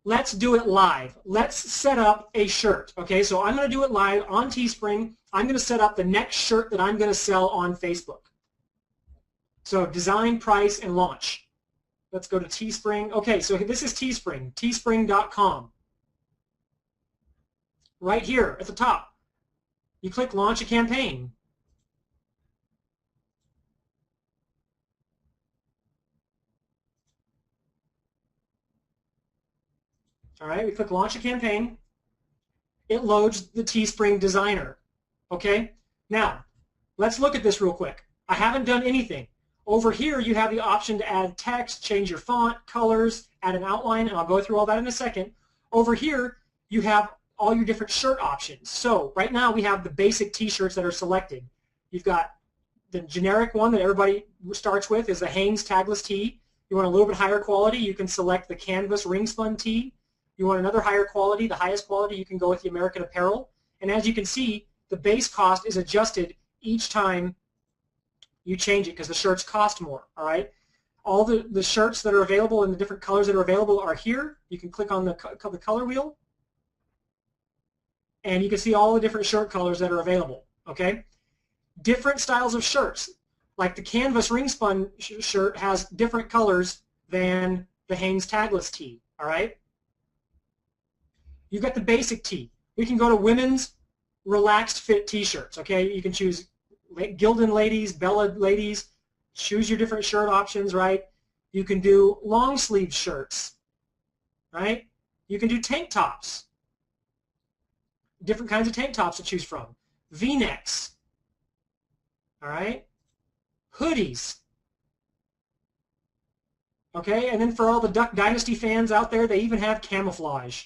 let's do it live. Let's set up a shirt. Okay, so I'm going to do it live on Teespring. I'm going to set up the next shirt that I'm going to sell on Facebook. So design, price, and launch. Let's go to Teespring. Okay, so this is Teespring, teespring.com. Right here at the top, you click launch a campaign. All right, we click launch a campaign. It loads the Teespring designer. Okay, now let's look at this real quick. I haven't done anything. Over here, you have the option to add text, change your font, colors, add an outline, and I'll go through all that in a second. Over here, you have all your different shirt options. So right now, we have the basic t-shirts that are selected. You've got the generic one that everybody starts with is the Hanes tagless tee. You want a little bit higher quality, you can select the canvas ring spun tee. You want another higher quality, the highest quality, you can go with the American Apparel. And as you can see, the base cost is adjusted each time you change it because the shirts cost more, all right? All the shirts that are available and the different colors that are available are here. You can click on the color wheel, and you can see all the different shirt colors that are available, okay? Different styles of shirts, like the canvas ring spun shirt has different colors than the Hanes tagless tee, all right? You've got the basic tee. We can go to women's relaxed fit t-shirts, okay? You can choose Gildan ladies, Bella ladies, choose your different shirt options, right? You can do long sleeve shirts, right? You can do tank tops, different kinds of tank tops to choose from. V-necks, all right? Hoodies, okay? And then for all the Duck Dynasty fans out there, they even have camouflage.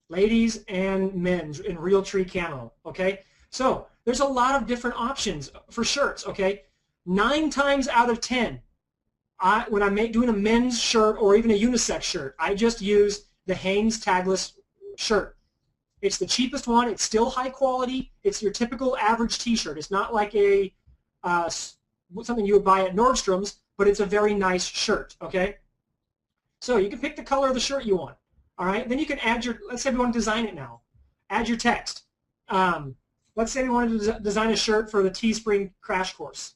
Ladies and men's in Realtree camo, okay? So there's a lot of different options for shirts, okay? 9 times out of 10, when I'm doing a men's shirt or even a unisex shirt, I just use the Hanes tagless shirt. It's the cheapest one. It's still high quality. It's your typical average t-shirt. It's not like a something you would buy at Nordstrom's, but it's a very nice shirt, okay? So you can pick the color of the shirt you want. All right, then you can add your, let's say we want to design it now. Add your text. Let's say we wanted to design a shirt for the Teespring crash course.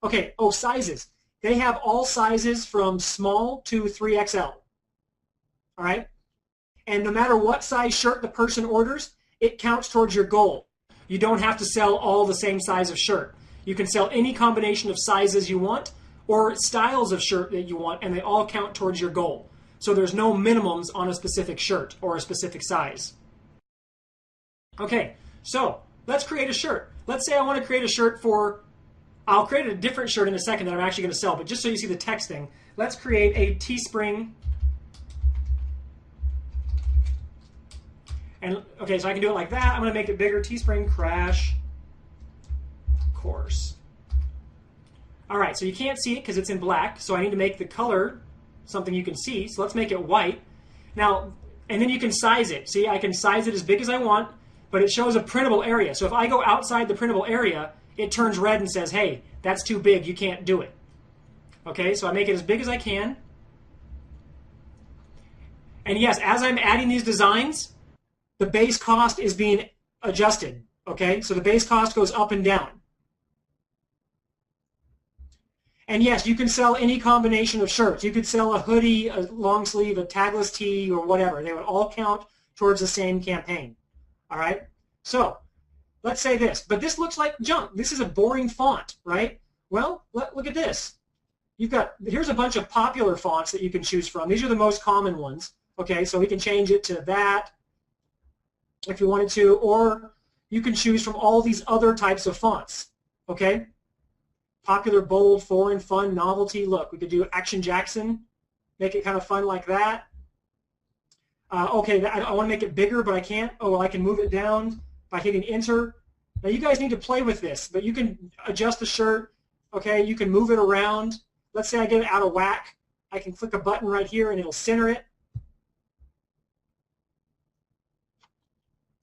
Okay, oh, sizes. They have all sizes from small to 3XL. All right, and no matter what size shirt the person orders, it counts towards your goal. You don't have to sell all the same size of shirt. You can sell any combination of sizes you want or styles of shirt that you want, and they all count towards your goal. So there's no minimums on a specific shirt or a specific size. Okay, so let's create a shirt. Let's say I want to create a shirt for, I'll create a different shirt in a second that I'm actually going to sell, but just so you see the text thing, let's create a Teespring. And okay, so I can do it like that. I'm going to make it bigger, Teespring crash course. All right, so you can't see it because it's in black, so I need to make the color something you can see. So let's make it white. Now, and then you can size it. See, I can size it as big as I want, but it shows a printable area. So if I go outside the printable area, it turns red and says, hey, that's too big, you can't do it. Okay, so I make it as big as I can. And yes, as I'm adding these designs, the base cost is being adjusted. Okay, so the base cost goes up and down. And yes, you can sell any combination of shirts. You could sell a hoodie, a long sleeve, a tagless tee, or whatever. They would all count towards the same campaign. All right? So let's say this. But this looks like junk. This is a boring font, right? Well, look at this. Here's a bunch of popular fonts that you can choose from. These are the most common ones. Okay, so we can change it to that if you wanted to, or you can choose from all these other types of fonts. Okay? Popular, bold, foreign, fun, novelty. Look, we could do Action Jackson, make it kind of fun like that. Okay, I want to make it bigger, but I can't. Oh, well, I can move it down by hitting Enter. Now, you guys need to play with this, but you can adjust the shirt. Okay, you can move it around. Let's say I get it out of whack. I can click a button right here, and it'll center it.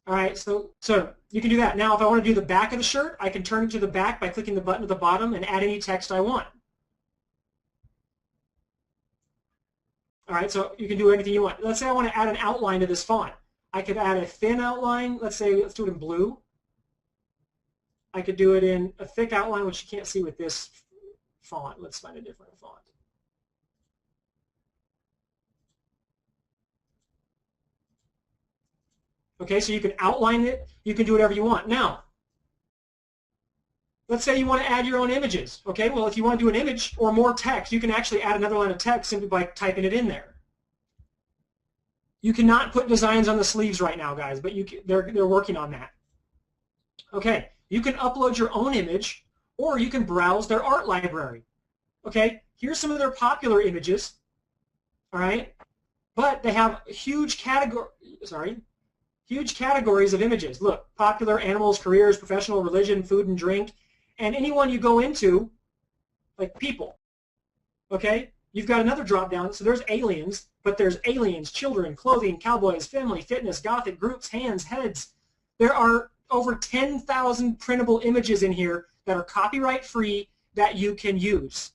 All right, so you can do that. Now, if I want to do the back of the shirt, I can turn it to the back by clicking the button at the bottom and add any text I want. All right, so you can do anything you want. Let's say I want to add an outline to this font. I could add a thin outline. Let's do it in blue. I could do it in a thick outline, which you can't see with this font. Let's find a different font. Okay, so you can outline it. You can do whatever you want. Now, let's say you want to add your own images. Okay, well, if you want to do an image or more text, you can actually add another line of text simply by typing it in there. You cannot put designs on the sleeves right now, guys, but they're working on that. Okay, you can upload your own image, or you can browse their art library. Okay, here's some of their popular images. All right, but they have huge categories of images. Look, popular, animals, careers, professional, religion, food and drink, and anyone you go into, like people. Okay, you've got another drop down. So there's aliens, but there's aliens, children, clothing, cowboys, family, fitness, gothic, groups, hands, heads. There are over 10,000 printable images in here that are copyright free that you can use.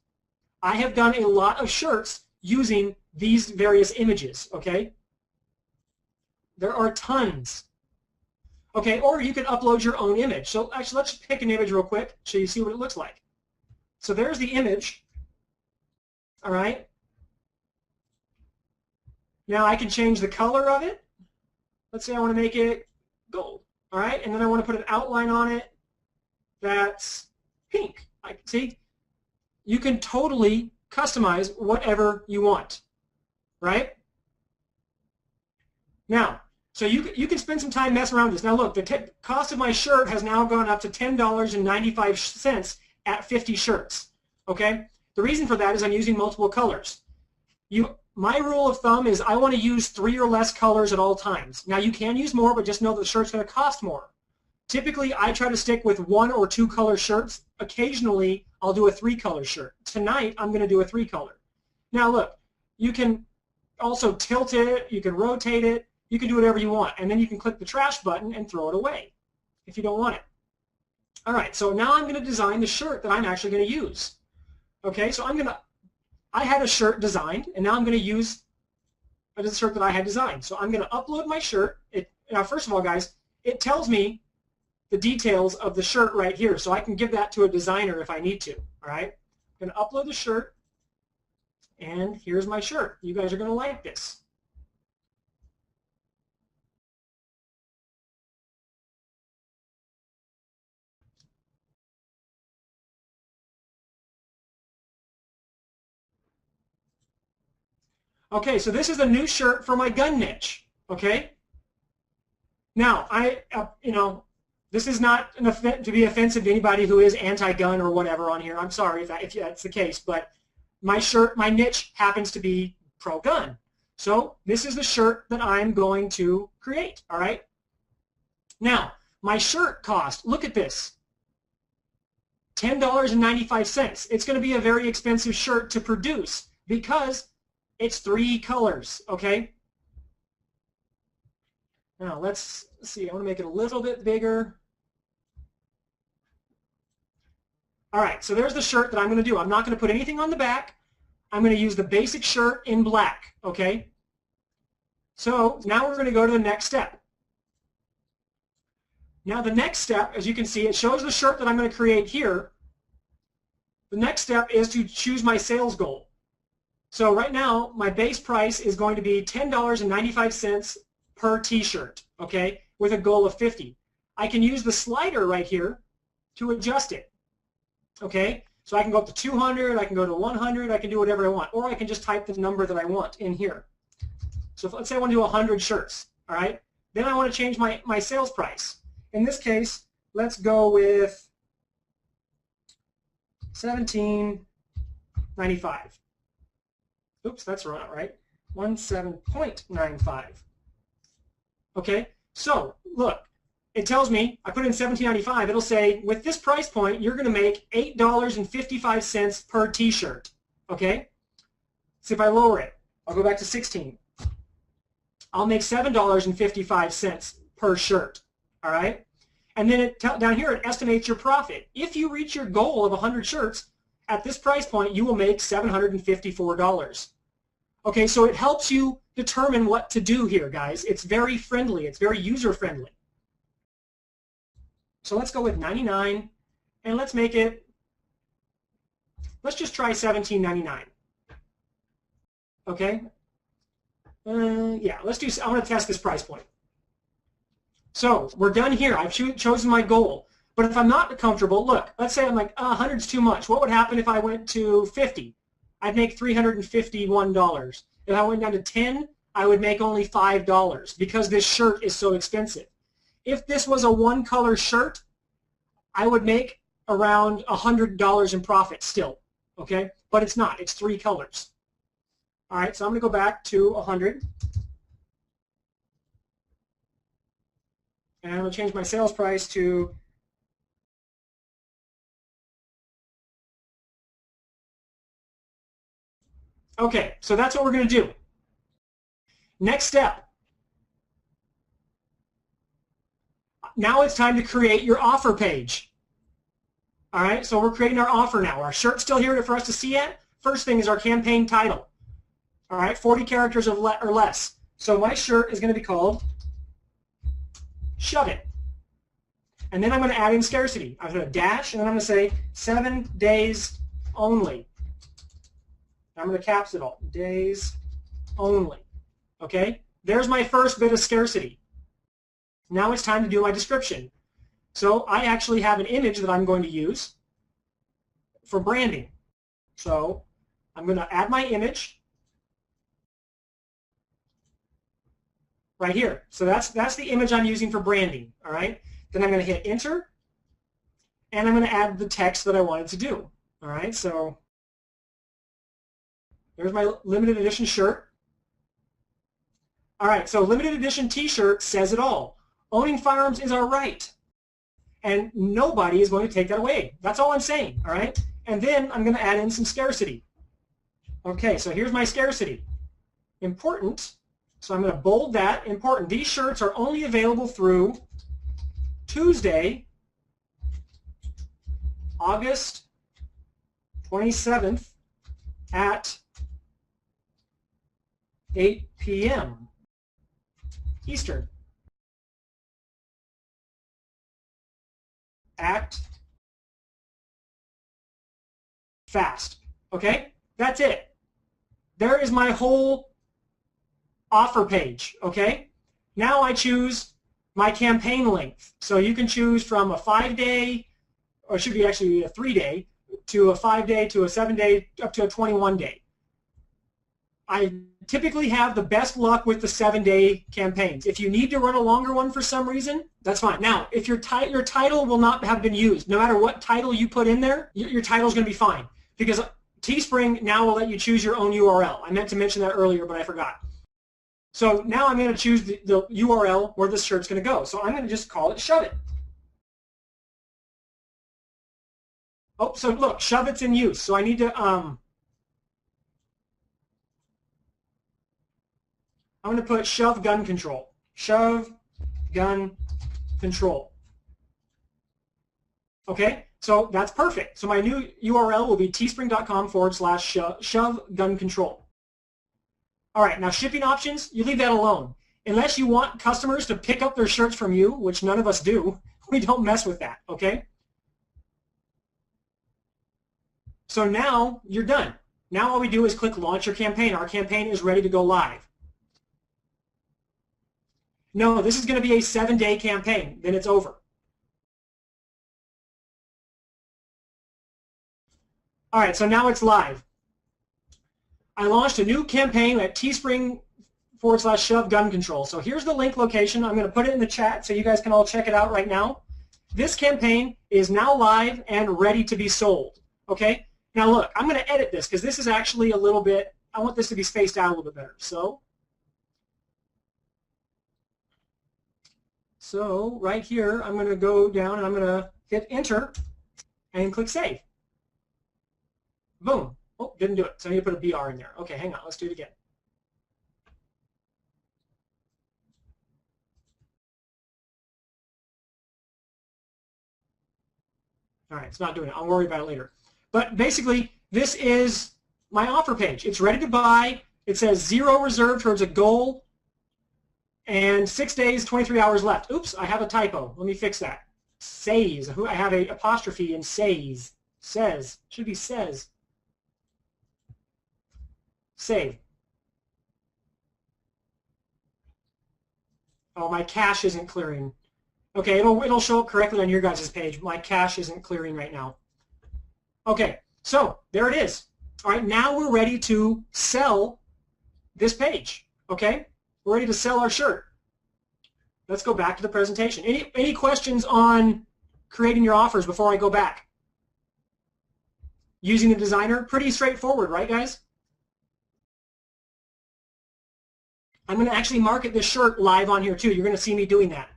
I have done a lot of shirts using these various images, okay? There are tons. Okay, or you can upload your own image. So actually, let's pick an image real quick so you see what it looks like. So there's the image, all right? Now I can change the color of it. Let's say I want to make it gold, all right? And then I want to put an outline on it that's pink. See? You can totally customize whatever you want, right? Now, so you can spend some time messing around with this. Now look, the cost of my shirt has now gone up to $10.95 at 50 shirts, okay? The reason for that is I'm using multiple colors. My rule of thumb is I want to use 3 or less colors at all times. Now you can use more, but just know that the shirt's going to cost more. Typically, I try to stick with 1 or 2 color shirts. Occasionally, I'll do a 3-color shirt. Tonight, I'm going to do a 3-color. Now look, you can also tilt it, you can rotate it, you can do whatever you want, and then you can click the trash button and throw it away if you don't want it. All right, so now I'm going to design the shirt that I'm actually going to use. Okay, so I had a shirt designed, and now I'm going to use a shirt that I had designed. So I'm going to upload my shirt. Now, first of all, guys, it tells me the details of the shirt right here, so I can give that to a designer if I need to. All right, I'm going to upload the shirt, and here's my shirt. You guys are going to like this. Okay, so this is a new shirt for my gun niche, okay? Now, this is not to be offensive to anybody who is anti-gun or whatever on here. I'm sorry if that's the case, but my niche happens to be pro-gun. So this is the shirt that I'm going to create, all right? Now, my shirt cost, look at this, $10.95. It's going to be a very expensive shirt to produce because it's 3 colors, okay? Now let's see, I want to make it a little bit bigger. All right, so there's the shirt that I'm going to do. I'm not going to put anything on the back. I'm going to use the basic shirt in black, okay? So now we're going to go to the next step. Now the next step, as you can see, it shows the shirt that I'm going to create here. The next step is to choose my sales goal. So right now, my base price is going to be $10.95 per t-shirt, okay, with a goal of 50. I can use the slider right here to adjust it, okay? So I can go up to 200, I can go to 100, I can do whatever I want, or I can just type the number that I want in here. So let's say I want to do 100 shirts, all right? Then I want to change my sales price. In this case, let's go with $17.95. Oops, that's not right. 17.95. Okay, so look, it tells me, I put in $17.95, it'll say, with this price point, you're going to make $8.55 per t-shirt. Okay? So if I lower it, I'll go back to 16. I'll make $7.55 per shirt. All right? And then down here, it estimates your profit. If you reach your goal of 100 shirts, at this price point, you will make $754. Okay, so it helps you determine what to do here, guys. It's very friendly. It's very user-friendly. So let's go with 99, and let's make it, let's just try $17.99. Okay? Yeah, let's do, I want to test this price point. So we're done here. I've chosen my goal. But if I'm not comfortable, look, let's say I'm like, 100's too much. What would happen if I went to 50? I'd make $351. If I went down to 10, I would make only $5 because this shirt is so expensive. If this was a one-color shirt, I would make around $100 in profit still, okay? But it's not. It's 3 colors. All right, so I'm going to go back to 100. And I'm going to change my sales price to okay, so that's what we're going to do. Next step. Now it's time to create your offer page. All right, so we're creating our offer now. Our shirt's still here for us to see it. First thing is our campaign title. All right, 40 characters or less. So my shirt is going to be called Shove It. And then I'm going to add in scarcity. I'm going to dash, and then I'm going to say 7 days only. I'm going to caps it all. Days only. Okay? There's my first bit of scarcity. Now it's time to do my description. So I actually have an image that I'm going to use for branding. So I'm going to add my image right here. So that's the image I'm using for branding. All right? Then I'm going to hit enter, and I'm going to add the text that I wanted to do. All right? So there's my limited edition shirt. All right, so limited edition t-shirt says it all. Owning firearms is our right, and nobody is going to take that away. That's all I'm saying, all right? And then I'm going to add in some scarcity. Okay, so here's my scarcity. Important, so I'm going to bold that. Important, these shirts are only available through Tuesday, August 27th at 8 p.m. Eastern. Act fast. Okay? That's it. There is my whole offer page. Okay? Now I choose my campaign length. So you can choose from a 5-day, or it should be actually a 3-day, to a 5-day, to a 7-day, up to a 21-day. I typically have the best luck with the 7-day campaigns. If you need to run a longer one for some reason, that's fine. Now, if your title will not have been used, no matter what title you put in there, your title is going to be fine. Because Teespring now will let you choose your own URL. I meant to mention that earlier, but I forgot. So now I'm going to choose the URL where this shirt's going to go. So I'm going to just call it Shove It. Oh, so look, Shove It's in use. So I need to I'm going to put Shove Gun Control. Shove Gun Control. Okay, so that's perfect. So my new URL will be teespring.com/shove gun control. All right, now shipping options, you leave that alone. Unless you want customers to pick up their shirts from you, which none of us do, we don't mess with that, okay? So now you're done. Now all we do is click Launch Your Campaign. Our campaign is ready to go live. No, this is going to be a 7-day campaign. Then it's over. All right, so now it's live. I launched a new campaign at Teespring/shove gun control. So here's the link location. I'm going to put it in the chat so you guys can all check it out right now. This campaign is now live and ready to be sold. Okay? Now look, I'm going to edit this because this is actually a little bit, I want this to be spaced out a little bit better. So right here, I'm going to go down and I'm going to hit enter and click save. Boom. Oh, didn't do it. So I need to put a BR in there. Okay, hang on. Let's do it again. All right, it's not doing it. I'll worry about it later. But basically, this is my offer page. It's ready to buy. it says 0 reserved towards a goal and 6 days, 23 hours left. Oops, I have a typo. Let me fix that. Says. I have an apostrophe in says. Says. Should be says. Save. Oh, my cache isn't clearing. Okay, it'll show up correctly on your guys' page. My cache isn't clearing right now. Okay, so there it is. All right, now we're ready to sell this page. Okay, we're ready to sell our shirt. Let's go back to the presentation. Any questions on creating your offers before I go back? Using the designer, pretty straightforward, right, guys? I'm going to actually market this shirt live on here too. You're going to see me doing that.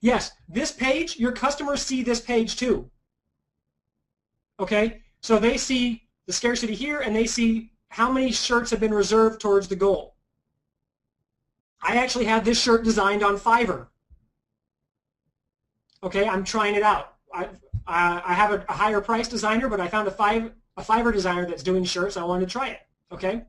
Yes, this page, your customers see this page too. Okay, so they see the scarcity here and they see how many shirts have been reserved towards the goal. I actually have this shirt designed on Fiverr. Okay, I'm trying it out. I have a higher price designer, but I found a Fiverr designer that's doing shirts. I wanted to try it. Okay.